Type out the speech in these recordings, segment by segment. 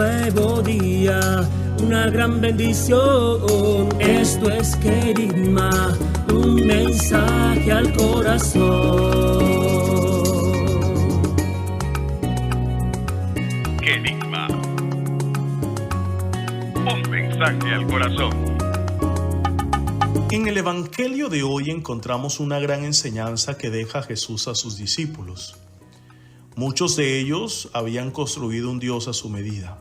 nuevo día, una gran bendición. Esto es Querigma, un mensaje al corazón. Querigma, un mensaje al corazón. En el Evangelio de hoy encontramos una gran enseñanza que deja Jesús a sus discípulos. Muchos de ellos habían construido un Dios a su medida.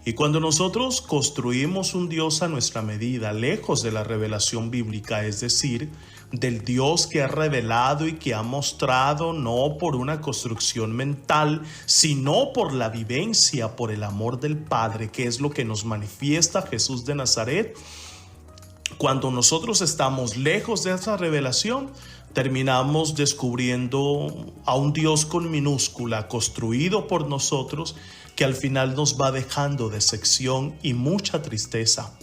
Y cuando nosotros construimos un Dios a nuestra medida, lejos de la revelación bíblica, es decir, del Dios que ha revelado y que ha mostrado no por una construcción mental, sino por la vivencia, por el amor del Padre, que es lo que nos manifiesta Jesús de Nazaret. Cuando nosotros estamos lejos de esa revelación, terminamos descubriendo a un Dios con minúscula, construido por nosotros, que al final nos va dejando decepción y mucha tristeza.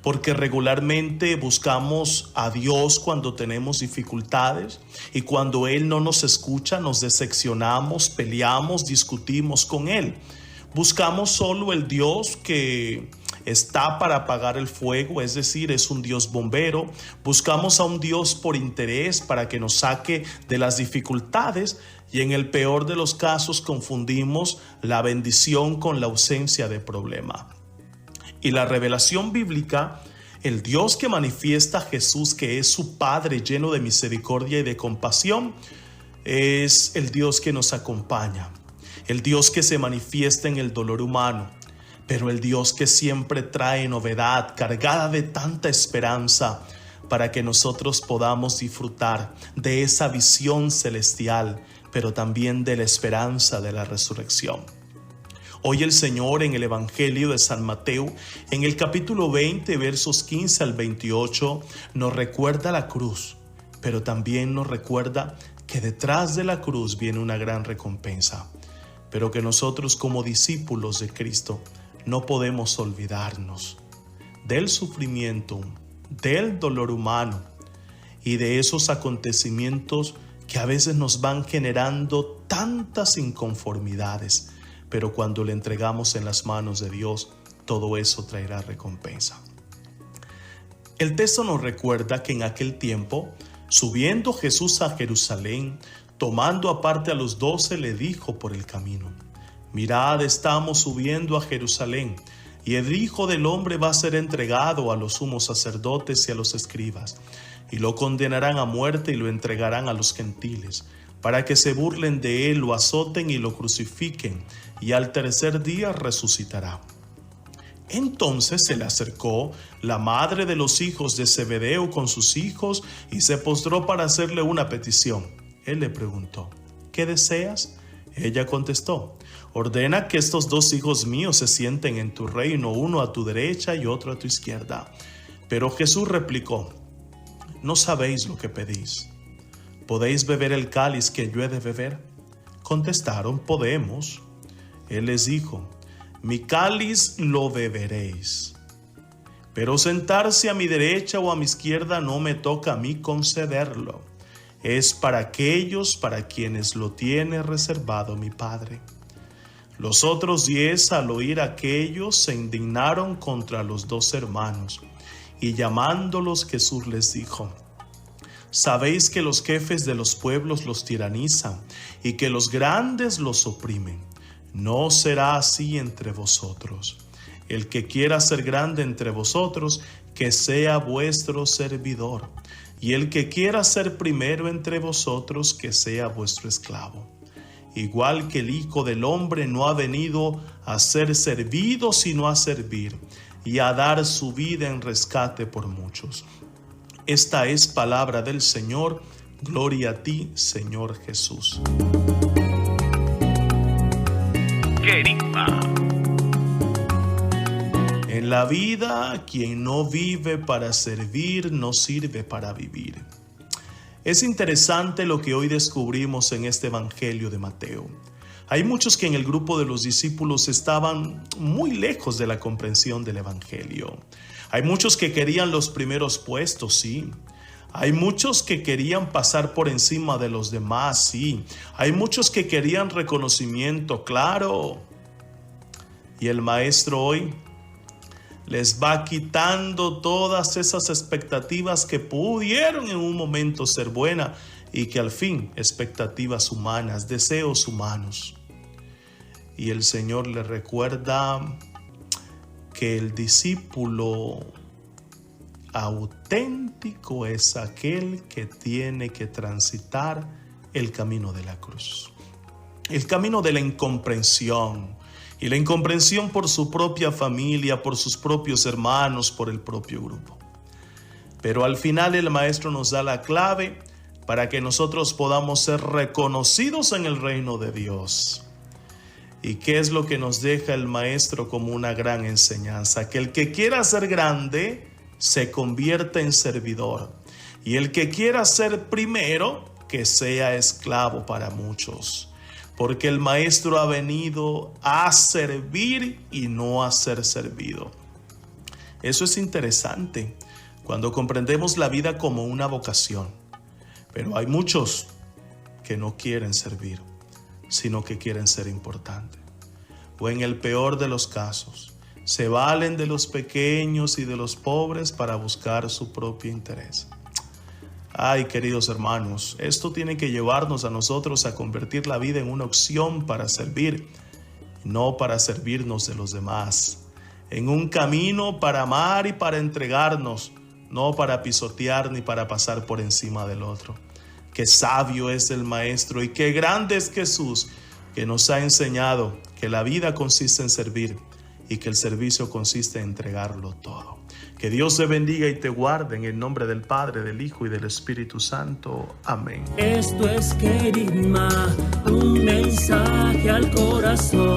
Porque regularmente buscamos a Dios cuando tenemos dificultades y cuando Él no nos escucha, nos decepcionamos, peleamos, discutimos con Él. Buscamos solo el Dios que está para apagar el fuego, es decir, es un Dios bombero. Buscamos a un Dios por interés para que nos saque de las dificultades y en el peor de los casos confundimos la bendición con la ausencia de problema. Y la revelación bíblica, el Dios que manifiesta a Jesús, que es su Padre lleno de misericordia y de compasión, es el Dios que nos acompaña, el Dios que se manifiesta en el dolor humano, pero el Dios que siempre trae novedad, cargada de tanta esperanza, para que nosotros podamos disfrutar de esa visión celestial, pero también de la esperanza de la resurrección. Hoy el Señor en el Evangelio de San Mateo, en el capítulo 20, versos 15 al 28, nos recuerda la cruz, pero también nos recuerda que detrás de la cruz viene una gran recompensa, pero que nosotros como discípulos de Cristo no podemos olvidarnos del sufrimiento, del dolor humano y de esos acontecimientos que a veces nos van generando tantas inconformidades, pero cuando le entregamos en las manos de Dios, todo eso traerá recompensa. El texto nos recuerda que en aquel tiempo, subiendo Jesús a Jerusalén, tomando aparte a los 12, le dijo por el camino: mirad, estamos subiendo a Jerusalén, y el Hijo del Hombre va a ser entregado a los sumos sacerdotes y a los escribas, y lo condenarán a muerte y lo entregarán a los gentiles, para que se burlen de él, lo azoten y lo crucifiquen, y al tercer día resucitará. Entonces se le acercó la madre de los hijos de Zebedeo con sus hijos y se postró para hacerle una petición. Él le preguntó: ¿qué deseas? Ella contestó: ordena que estos 2 hijos míos se sienten en tu reino, uno a tu derecha y otro a tu izquierda. Pero Jesús replicó: no sabéis lo que pedís. ¿Podéis beber el cáliz que yo he de beber? Contestaron: podemos. Él les dijo: mi cáliz lo beberéis, pero sentarse a mi derecha o a mi izquierda no me toca a mí concederlo. Es para aquellos para quienes lo tiene reservado mi Padre. Los otros 10, al oír aquello, se indignaron contra los 2 hermanos, y llamándolos Jesús les dijo: sabéis que los jefes de los pueblos los tiranizan y que los grandes los oprimen. No será así entre vosotros. El que quiera ser grande entre vosotros, que sea vuestro servidor. Y el que quiera ser primero entre vosotros, que sea vuestro esclavo. Igual que el Hijo del Hombre no ha venido a ser servido, sino a servir, y a dar su vida en rescate por muchos. Esta es palabra del Señor. Gloria a ti, Señor Jesús. Querigma. En la vida, quien no vive para servir, no sirve para vivir. Es interesante lo que hoy descubrimos en este Evangelio de Mateo. Hay muchos que en el grupo de los discípulos estaban muy lejos de la comprensión del Evangelio. Hay muchos que querían los primeros puestos, sí. Hay muchos que querían pasar por encima de los demás, sí. Hay muchos que querían reconocimiento, claro. Y el maestro hoy les va quitando todas esas expectativas que pudieron en un momento ser buenas y que al fin expectativas humanas, deseos humanos. Y el Señor le recuerda que el discípulo auténtico es aquel que tiene que transitar el camino de la cruz, el camino de la incomprensión. Y la incomprensión por su propia familia, por sus propios hermanos, por el propio grupo. Pero al final el maestro nos da la clave para que nosotros podamos ser reconocidos en el reino de Dios. ¿Y qué es lo que nos deja el maestro como una gran enseñanza? Que el que quiera ser grande se convierta en servidor. Y el que quiera ser primero, que sea esclavo para muchos. Porque el maestro ha venido a servir y no a ser servido. Eso es interesante cuando comprendemos la vida como una vocación. Pero hay muchos que no quieren servir, sino que quieren ser importantes. O en el peor de los casos, se valen de los pequeños y de los pobres para buscar su propio interés. Ay, queridos hermanos, esto tiene que llevarnos a nosotros a convertir la vida en una opción para servir, no para servirnos de los demás. En un camino para amar y para entregarnos, no para pisotear ni para pasar por encima del otro. Qué sabio es el Maestro y qué grande es Jesús, que nos ha enseñado que la vida consiste en servir y que el servicio consiste en entregarlo todo. Que Dios te bendiga y te guarde en el nombre del Padre, del Hijo y del Espíritu Santo. Amén. Esto es Querigma, un mensaje al corazón.